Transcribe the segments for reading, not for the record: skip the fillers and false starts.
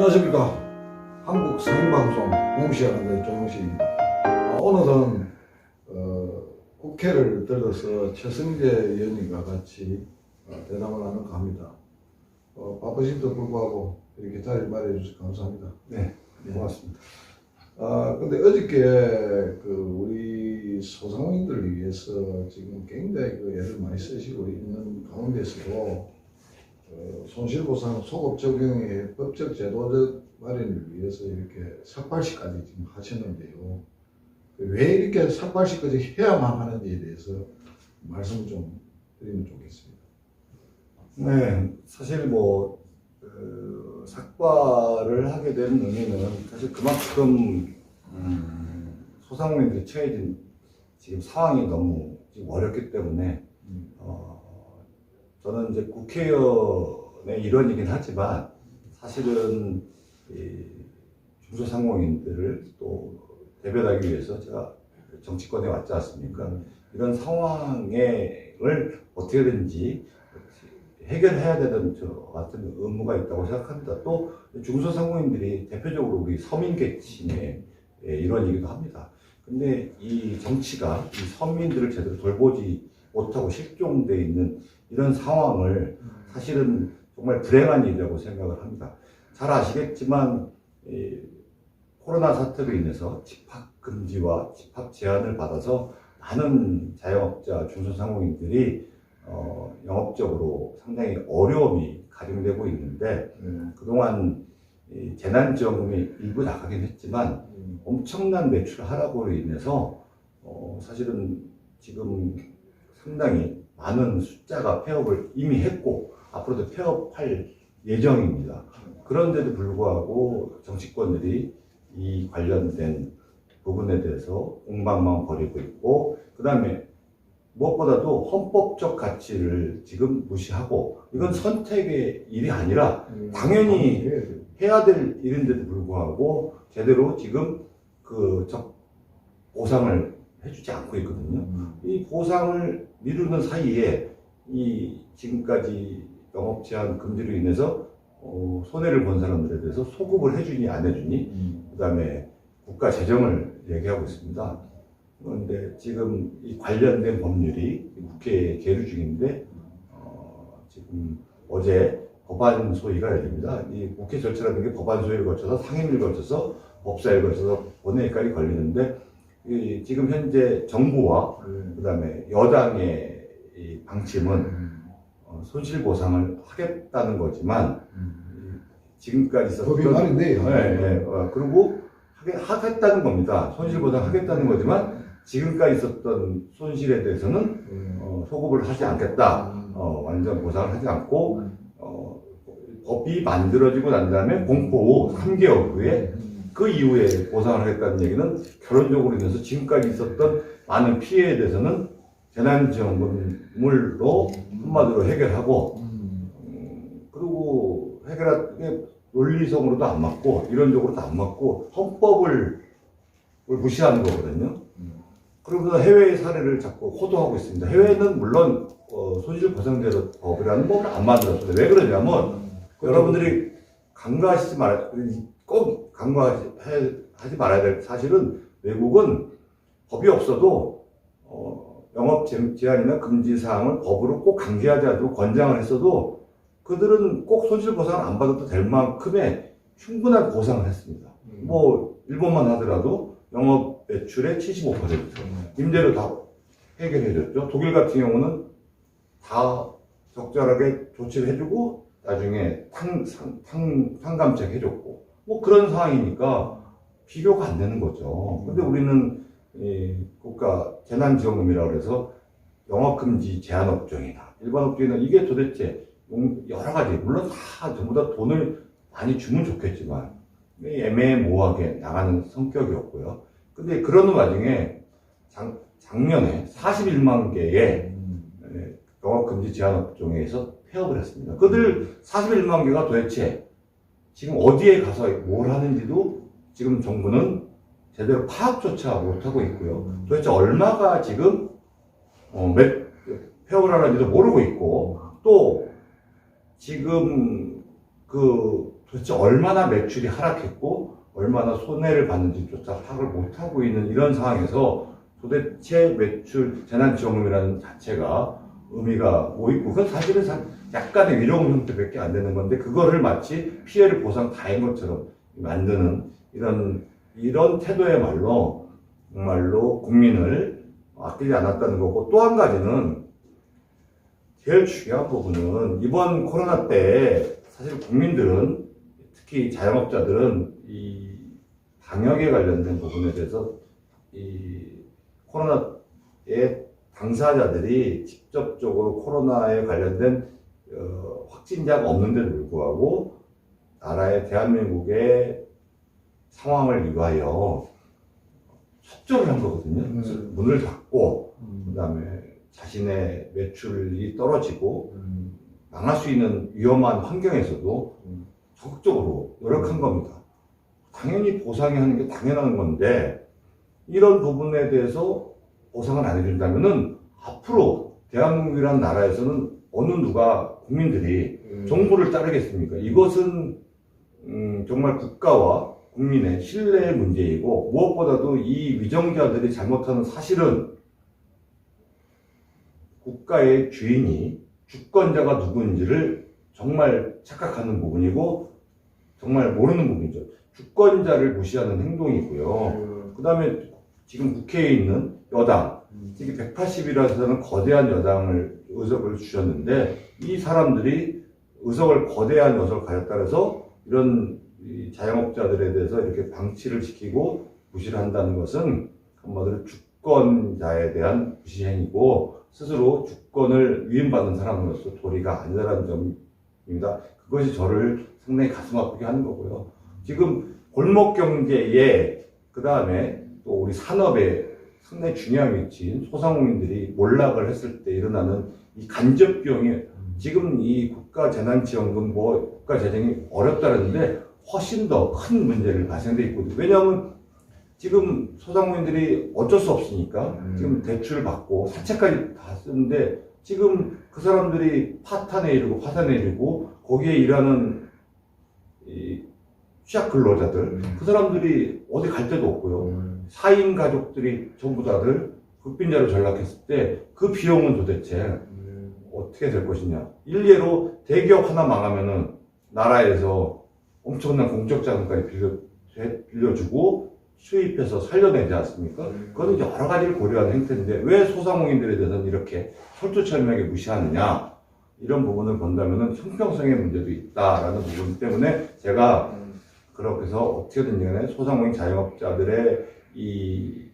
안녕하십니까. 한국 상임방송 공시연의 조영식입니다. 오늘은 국회를 들어서 최승재 의원님과 같이 대담을 하는가 합니다. 바쁘신데도 불구하고 이렇게 자리를 마련해 주셔서 감사합니다. 네, 고맙습니다. 근데 어저께 우리 소상공인들을 위해서 지금 굉장히 애를 많이 쓰시고 있는 가운데서도 손실보상 소급 적용의 법적 제도적 마련을 위해서 이렇게 삭발시까지 지금 하셨는데요. 왜 이렇게 삭발시까지 해야만 하는지에 대해서 말씀을 좀 드리면 좋겠습니다. 네, 사실 삭발을 하게 된 의미는 사실 그만큼 소상공인들이 처해진 지금 상황이 너무 지금 어렵기 때문에 저는 이제 국회의원의 일원이긴 하지만 사실은 이 중소상공인들을 또 대변하기 위해서 제가 정치권에 왔지 않습니까? 이런 상황을 어떻게든지 해결해야 되는 저 같은 의무가 있다고 생각합니다. 또 중소상공인들이 대표적으로 우리 서민계층의 일원이기도 합니다. 근데 이 정치가 이 서민들을 제대로 돌보지 못하고 실종되어 있는 이런 상황을 사실은 정말 불행한 일이라고 생각을 합니다. 잘 아시겠지만 코로나 사태로 인해서 집합금지와 집합 제한을 받아서 많은 자영업자, 중소상공인들이 영업적으로 상당히 어려움이 가중되고 있는데 그동안 재난지원금이 일부 나가긴 했지만 엄청난 매출 하락으로 인해서 사실은 지금 상당히 많은 숫자가 폐업을 이미 했고 앞으로도 폐업할 예정입니다. 그런데도 불구하고 정치권들이 이 관련된 부분에 대해서 공방만 벌이고 있고 그 다음에 무엇보다도 헌법적 가치를 지금 무시하고 이건 선택의 일이 아니라 당연히 해야 될 일인데도 불구하고 제대로 지금 보상을 해주지 않고 있거든요. 이 보상을 미루는 사이에 이 지금까지 영업 제한 금지로 인해서 손해를 본 사람들에 대해서 소급을 해주니 안 해주니 그 다음에 국가 재정을 얘기하고 있습니다. 그런데 지금 이 관련된 법률이 국회에 계류 중인데 지금 어제 법안 소위가 열립니다. 이 국회 절차라는 게 법안 소위를 거쳐서 상임위를 거쳐서 법사위를 거쳐서 본회의까지 걸리는데 지금 현재 정부와 그다음에 여당의 이 방침은 손실보상을 하겠다는 거지만 지금까지 있었던 법이 말인데요. 그리고 하겠다는 겁니다. 손실보상 하겠다는 거지만 지금까지 있었던 손실에 대해서는 소급을 하지 않겠다. 완전 보상을 하지 않고 법이 만들어지고 난 다음에 공포 후 3개월 후에 그 이후에 보상을 하겠다는 얘기는 결론적으로 인해서 지금까지 있었던 많은 피해에 대해서는 재난지원금으로 한마디로 해결하고 그리고 해결하는 논리성으로도 안 맞고 이론적으로도 안 맞고 헌법을 무시하는 거거든요. 그러면서 해외의 사례를 자꾸 호도하고 있습니다. 해외는 물론 손실보상제도법이라는 법을 안 만들었습니다. 왜 그러냐면 여러분들이 꼭 간과하지 말아야 될 사실은 외국은 법이 없어도 영업 제한이나 금지 사항을 법으로 꼭 강제하지 않도록 권장을 했어도 그들은 꼭 손실보상을 안 받아도 될 만큼의 충분한 보상을 했습니다. 일본만 하더라도 영업 매출의 75% 임대료 다 해결해줬죠. 독일 같은 경우는 다 적절하게 조치를 해주고 나중에 상감책 해줬고 그런 상황이니까 비교가 안 되는 거죠. 근데 우리는 국가 재난지원금이라고 해서 영업금지 제한업종이나 일반업종이나 이게 도대체 여러 가지 물론 다 전부 다 돈을 많이 주면 좋겠지만 애매모호하게 나가는 성격이었고요. 근데 그런 와중에 작년에 41만 개의 영업금지 제한업종에서 폐업을 했습니다. 그들 41만 개가 도대체 지금 어디에 가서 뭘 하는지도 지금 정부는 제대로 파악조차 못하고 있고요. 도대체 얼마가 지금 폐업을 하는지도 모르고 있고 또 지금 도대체 얼마나 매출이 하락했고 얼마나 손해를 봤는지조차 파악을 못하고 있는 이런 상황에서 도대체 매출 재난지원금이라는 자체가 의미가 뭐 있고, 그건 사실은 약간의 위로금 형태밖에 안 되는 건데, 그거를 마치 피해를 보상 다인 것처럼 만드는 이런 태도야말로 정말로 국민을 아끼지 않았다는 거고, 또 한 가지는 제일 중요한 부분은 이번 코로나 때 사실 국민들은, 특히 자영업자들은 이 방역에 관련된 부분에 대해서 이 코로나의 당사자들이 직접적으로 코로나에 관련된 확진자가 없는데도 불구하고 나라의 대한민국의 상황을 위하여 협조를 한 거거든요. 그래서 문을 닫고 그다음에 자신의 매출이 떨어지고 망할 수 있는 위험한 환경에서도 적극적으로 노력한 겁니다. 당연히 보상이 하는 게 당연한 건데, 이런 부분에 대해서 보상을 안 해준다면은 앞으로 대한민국이라는 나라에서는 어느 누가 국민들이 정부를 따르겠습니까? 이것은 정말 국가와 국민의 신뢰의 문제이고, 무엇보다도 이 위정자들이 잘못하는 사실은 국가의 주인이 주권자가 누구인지를 정말 착각하는 부분이고 정말 모르는 부분이죠. 주권자를 무시하는 행동이고요. 그 다음에 지금 국회에 있는 여당, 특히 180이라서는 거대한 여당을 의석을 주셨는데, 이 사람들이 거대한 의석을 가졌다 해서 이런 자영업자들에 대해서 이렇게 방치를 시키고 무시를 한다는 것은 한마디로 주권자에 대한 무시행위고, 스스로 주권을 위임받는 사람으로서 도리가 아니라는 점입니다. 그것이 저를 상당히 가슴 아프게 하는 거고요. 지금 골목 경제에, 그 다음에 또 우리 산업에 상당히 중요한 위치인 소상공인들이 몰락을 했을 때 일어나는 이 간접 비용이, 지금 이 국가 재난지원금 국가 재정이 어렵다는데 훨씬 더 큰 문제를 발생돼 있거든요. 왜냐하면 지금 소상공인들이 어쩔 수 없으니까 지금 대출을 받고 사채까지 다 쓰는데, 지금 그 사람들이 파탄에 이르고 파산에 이르고 거기에 일하는 이 취약 근로자들, 그 사람들이 어디 갈 데도 없고요. 4인 가족들이 전부 다들 극빈자로 전락했을 때 그 비용은 도대체 어떻게 될 것이냐. 일례로 대기업 하나 망하면은 나라에서 엄청난 공적 자금까지 빌려주고 수입해서 살려내지 않습니까? 그거는 여러 가지를 고려하는 행태인데, 왜 소상공인들에 대해서는 이렇게 철두철미하게 무시하느냐, 이런 부분을 본다면은 형평성의 문제도 있다라는 부분 때문에 제가 그렇게 해서 어떻게든 간에 소상공인 자영업자들의 이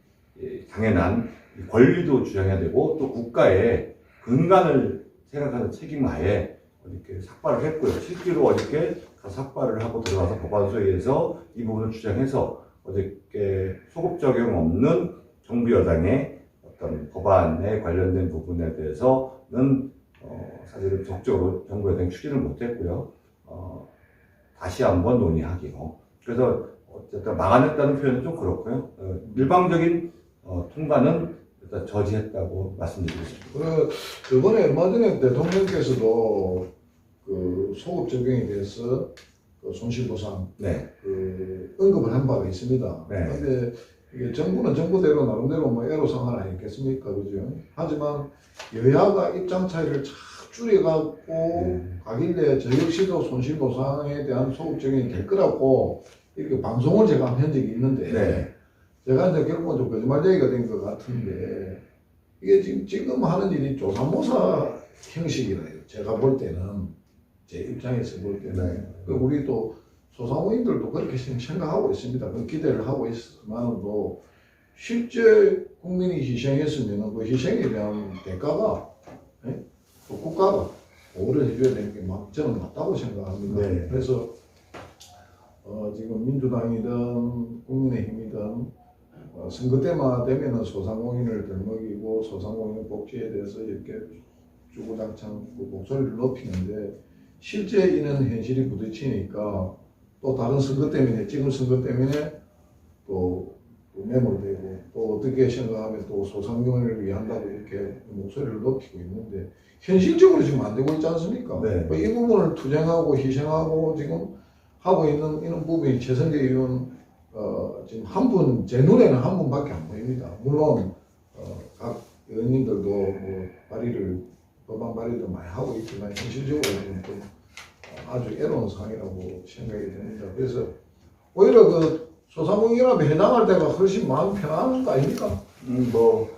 당연한 권리도 주장해야 되고, 또 국가의 근간을 생각하는 책임하에 이렇게 삭발을 했고요. 실제로 어저께 삭발을 하고 들어가서 법안소위에서 이 부분을 주장해서 어저께 소급 적용 없는 정부 여당의 어떤 법안에 관련된 부분에 대해서는 사실은 적극적으로 정부 여당이 추진을 못했고요. 다시 한번 논의하기로. 그래서 어쨌든 막아냈다는 표현은 좀 그렇고요. 일방적인 통과는 일단 저지했다고 말씀드리겠습니다. 이번에 얼마 전에 대통령께서도 그 소급 적용에 대해서 그 손실보상 네. 그 언급을 한 바가 있습니다. 그런데 네. 이게 정부는 정부대로 나름대로 뭐 애로사항 아니겠습니까, 그죠? 하지만 여야가 입장 차이를 착 줄여갖고 가길래 저 역시도 손실보상에 대한 소급 적용이 될 거라고 이렇게 방송을 제가 한 적이 있는데, 네. 제가 이제 결국은 좀 거짓말 얘기가 된 것 같은데, 이게 지금 하는 일이 조삼모사 형식이라요. 제가 볼 때는, 제 입장에서 볼 때는. 우리 또 소상공인들도 그렇게 생각하고 있습니다. 그 기대를 하고 있으면도 실제 국민이 희생했으면 그 희생에 대한 대가가 또 국가가 보호를 해줘야 되는 게 저는 맞다고 생각합니다. 네. 그래서 지금 민주당이든 국민의힘이든 선거 때만 되면은 소상공인을 들먹이고 소상공인 복지에 대해서 이렇게 주구장창 목소리를 높이는데, 실제 이는 현실이 부딪히니까 또 다른 선거 때문에, 지금 선거 때문에 또 매몰되고, 또 어떻게 생각하면 또 소상공인을 위한다고 이렇게 목소리를 높이고 있는데, 현실적으로 지금 안 되고 있지 않습니까? 네. 이 부분을 투쟁하고 희생하고 지금 하고 있는 이런 부분이 최성재 의원 지금 한 분, 제 눈에는 한 분밖에 안 보입니다. 물론 각 의원님들도 뭐 법안 발의도 많이 하고 있지만 현실적으로 좀 아주 애로운 상황이라고 생각이 됩니다. 그래서 오히려 그 소상공인연합회 회장할 때가 훨씬 마음 편안한 거 아닙니까? 뭐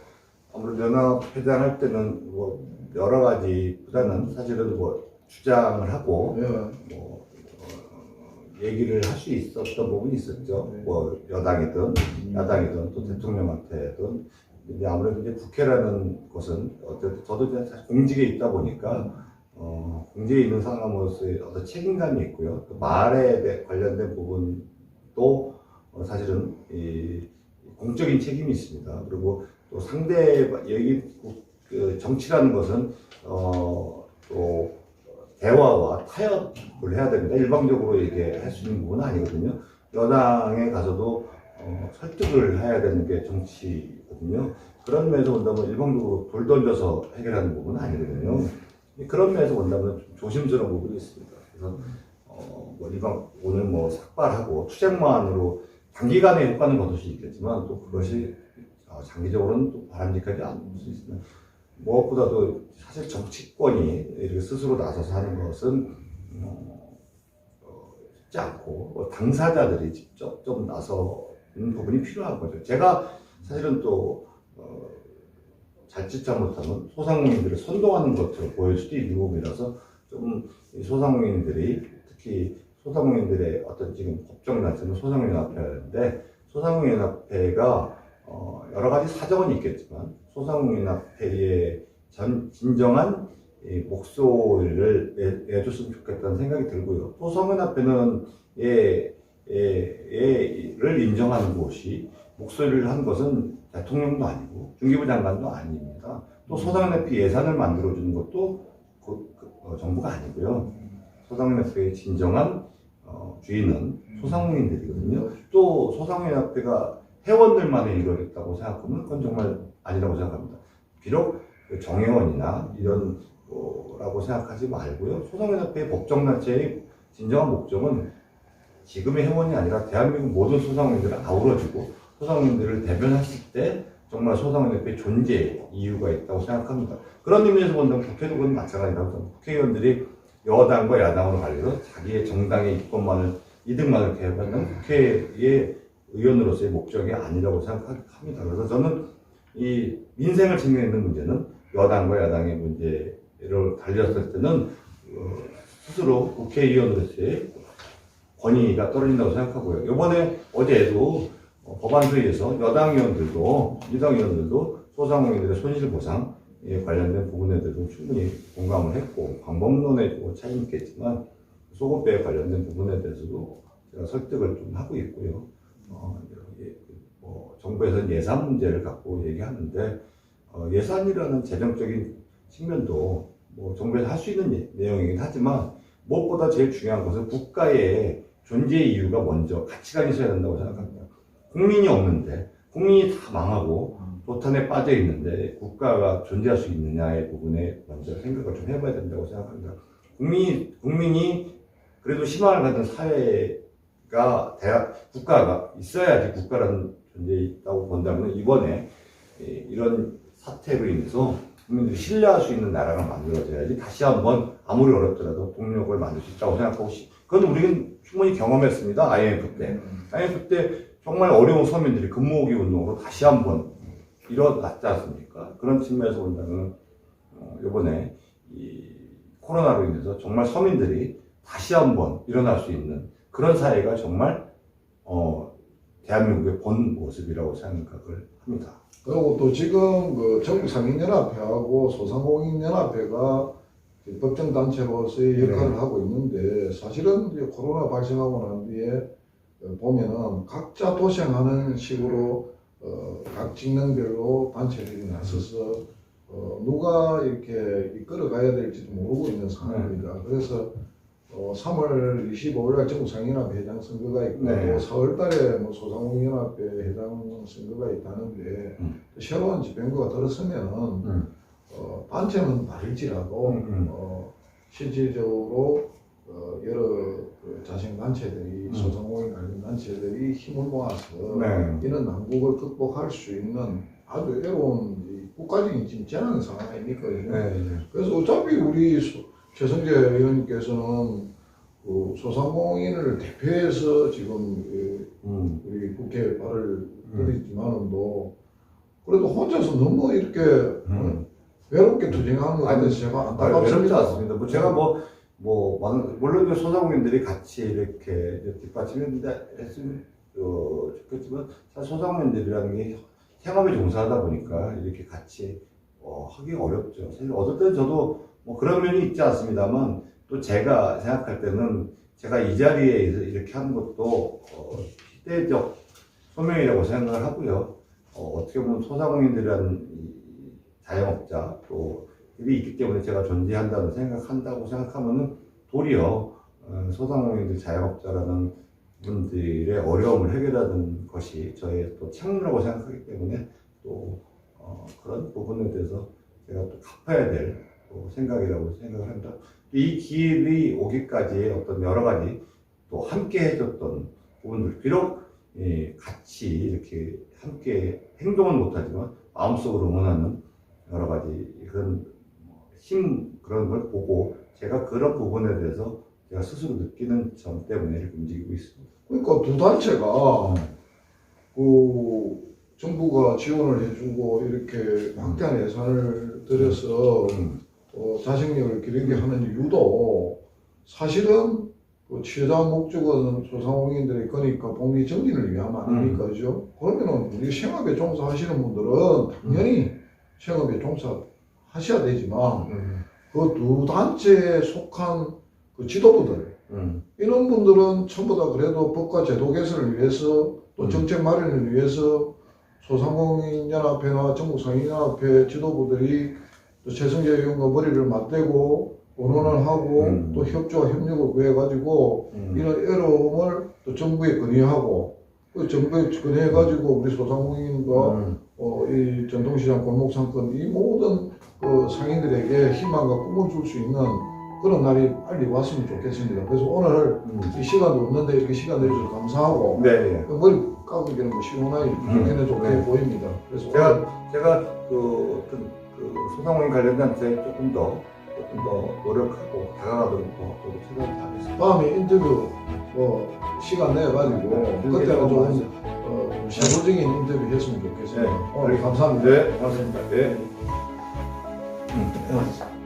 아무래도 연합 회장할 때는 뭐 여러 가지보다는 사실은 뭐 주장을 하고 예. 뭐 얘기를 할 수 있었던 부분이 있었죠. 네. 뭐 여당이든 야당이든 또 대통령한테든. 근데 아무래도 이제 국회라는 것은 어쨌든 저도 이제 사실 공직에 있다 보니까 공직에 있는 사람으로서의 어떤 책임감이 있고요. 또 말에 관련된 부분도 사실은 이 공적인 책임이 있습니다. 그리고 또 상대 여기 그 정치라는 것은 또 대화와 타협을 해야 됩니다. 일방적으로 이렇게 할 수 있는 부분은 아니거든요. 여당에 가서도 설득을 해야 되는 게 정치거든요. 그런 면에서 본다면 일방적으로 돌 던져서 해결하는 부분은 아니거든요. 그런 면에서 본다면 좀 조심스러운 부분이 있습니다. 그래서 뭐 오늘 뭐 삭발하고 투쟁만으로 단기간에 효과는 거둘 수 있겠지만 또 그것이 장기적으로는 또 바람직하지 않을 수 있습니다. 무엇보다도 사실 정치권이 이렇게 스스로 나서서 하는 것은 쉽지 않고 당사자들이 직접 좀 나서는 부분이 필요한 거죠. 제가 사실은 또 자칫 잘못하면 소상공인들을 선동하는 것으로 보일 수도 있는 부분이라서 좀 소상공인들이 특히 소상공인들의 어떤 지금 법정단체는 소상공인협회인데 소상공인협회가 여러 가지 사정은 있겠지만 소상공인협회의 진정한 목소리를 내줬으면 좋겠다는 생각이 들고요. 또 소상공인협회는 를 인정하는 곳이 목소리를 한 것은 대통령도 아니고 중기부 장관도 아닙니다. 또 소상공인협회 예산을 만들어주는 것도 정부가 아니고요. 소상공인협회의 진정한 주인은 소상공인들이거든요. 또 소상공인협회가 회원들만의 일이었다고 생각하면 그건 정말 아니라고 생각합니다. 비록 정회원이나 이런 거라고 생각하지 말고요. 소상공인협회의 법정단체의 진정한 목적은 지금의 회원이 아니라 대한민국 모든 소상공인들을 아우러주고 소상공인들을 대변했을 때 정말 소상공인협회의 존재 이유가 있다고 생각합니다. 그런 의미에서 본다면 국회도 그건 마찬가지라고 생각합니다. 국회의원들이 여당과 야당으로 갈려서 자기의 정당의 이득만을 개혁하는 국회의 의원으로서의 목적이 아니라고 생각합니다. 그래서 저는 이 민생을 책임있는 문제는 여당과 야당의 문제를 달렸을 때는 스스로 국회의원으로서의 권위가 떨어진다고 생각하고요. 이번에 어제도 법안소위에서 여당 의원들도 소상공인들의 손실보상에 관련된 부분에 대해서 충분히 공감을 했고 방법론에 차이는 있겠지만 소급배에 관련된 부분에 대해서도 제가 설득을 좀 하고 있고요. 정부에서는 예산 문제를 갖고 얘기하는데 예산이라는 재정적인 측면도 뭐 정부에서 할 수 있는 내용이긴 하지만 무엇보다 제일 중요한 것은 국가의 존재 이유가 먼저 가치가 있어야 된다고 생각합니다. 국민이 없는데 국민이 다 망하고 도탄에 빠져 있는데 국가가 존재할 수 있느냐의 부분에 먼저 생각을 좀 해봐야 된다고 생각합니다. 국민이 그래도 희망을 갖는 사회가 국가가 있어야지 국가라는 존재가 있다고 본다면 이번에 이런 사태로 인해서 국민들이 신뢰할 수 있는 나라가 만들어져야지 다시 한번 아무리 어렵더라도 동력을 만들 수 있다고 생각하고 그건 우리는 충분히 경험했습니다. IMF 때 정말 어려운 서민들이 근무오기 운동으로 다시 한번 일어났지 않습니까? 그런 측면에서 본다면 이번에 이 코로나로 인해서 정말 서민들이 다시 한번 일어날 수 있는 그런 사회가 정말 대한민국의 본 모습이라고 생각을 합니다. 그리고 또 지금 그 전국상인연합회하고 소상공인연합회가 법정단체로서의 역할을 하고 있는데 사실은 이제 코로나 발생하고 난 뒤에 보면은 각자 도생하는 식으로 각 직능별로 단체들이 나서서 누가 이렇게 이끌어가야 될지도 모르고 있는 상황입니다. 그래서 3월 25일 전국상인연합회 회장 선거가 있고 또 4월달에 뭐 소상공인연합회 회장 선거가 있다는데 새로운 집행부가 들어서면은 단체는 다를지라도 실질적으로 여러 그 자생단체들이 소상공인 관련 단체들이 힘을 모아서 네. 이런 난국을 극복할 수 있는 아주 애로운 이 국가적인 지금 재난 상황 아닙니까? 지금? 네. 그래서 어차피 우리 최성재 의원님께서는 그 소상공인을 대표해서 지금 우리 국회에 발을 들이지만은도 그래도 혼자서 너무 이렇게 외롭게 투쟁하는 것 같아서 제가 외롭지 안타깝습니다. 않습니다. 뭐 제가 물론 소상공인들이 같이 이렇게 뒷받침했으면 좋겠지만 사실 소상공인들이라는 게 생업에 종사하다 보니까 이렇게 같이 하기가 어렵죠. 사실 어떨 때는 저도 뭐 그런 면이 있지 않습니다만 또 제가 생각할 때는 제가 이 자리에 이렇게 하는 것도 시대적 소명이라고 생각을 하고요. 어떻게 보면 소상공인들이라는 이 자영업자 또들이 있기 때문에 제가 존재한다고 생각하면은 도리어 소상공인들 자영업자라는 분들의 어려움을 해결하는 것이 저의 또 책무라고 생각하기 때문에 또 그런 부분에 대해서 제가 또 갚아야 될 생각이라고 생각을 합니다. 이 길이 오기까지의 어떤 여러 가지 또 함께 해줬던 부분들, 비록 같이 이렇게 함께 행동은 못하지만 마음속으로 응원하는 여러 가지 그런 그런 걸 보고 제가 그런 부분에 대해서 제가 스스로 느끼는 점 때문에 이렇게 움직이고 있습니다. 그러니까 두 단체가 그 정부가 지원을 해주고 이렇게 막대한 예산을 들여서 자생력을 기르게 하는 이유도 사실은 그 취자 목적은 소상공인들의 거니까 복리 정진을 위함 아닙니까? 그죠? 그러면은 우리 생업에 종사하시는 분들은 당연히 생업에 종사하셔야 되지만 그 두 단체에 속한 그 지도부들 이런 분들은 전부 다 그래도 법과 제도 개선을 위해서 또 정책 마련을 위해서 소상공인 연합회나 전국상인연합회 지도부들이 또 최성재 의원과 머리를 맞대고 의논을 하고 또 협조와 협력을 구해가지고 이런 어려움을 또 정부에 건의하고 그 정부에 건의해가지고 우리 소상공인과 이 전통시장 골목상권 이 모든 그 상인들에게 희망과 꿈을 줄 수 있는 그런 날이 빨리 왔으면 좋겠습니다. 그래서 오늘 이 시간도 없는데 이렇게 시간 내주셔서 감사하고 네. 그 머리 깎기는 뭐 시원하게 좋게 보입니다. 그래서 제가 그 소상공인 관련 단체에 조금 더 노력하고 다가가도록 저도 최선을 다하겠습니다. 다음에 인터뷰 뭐 시간 내가지고 그때는 좀 세부적인 인터뷰 했으면 좋겠습니다. 네. 오늘 감사합니다. 네, 고맙습니다. 네. 네.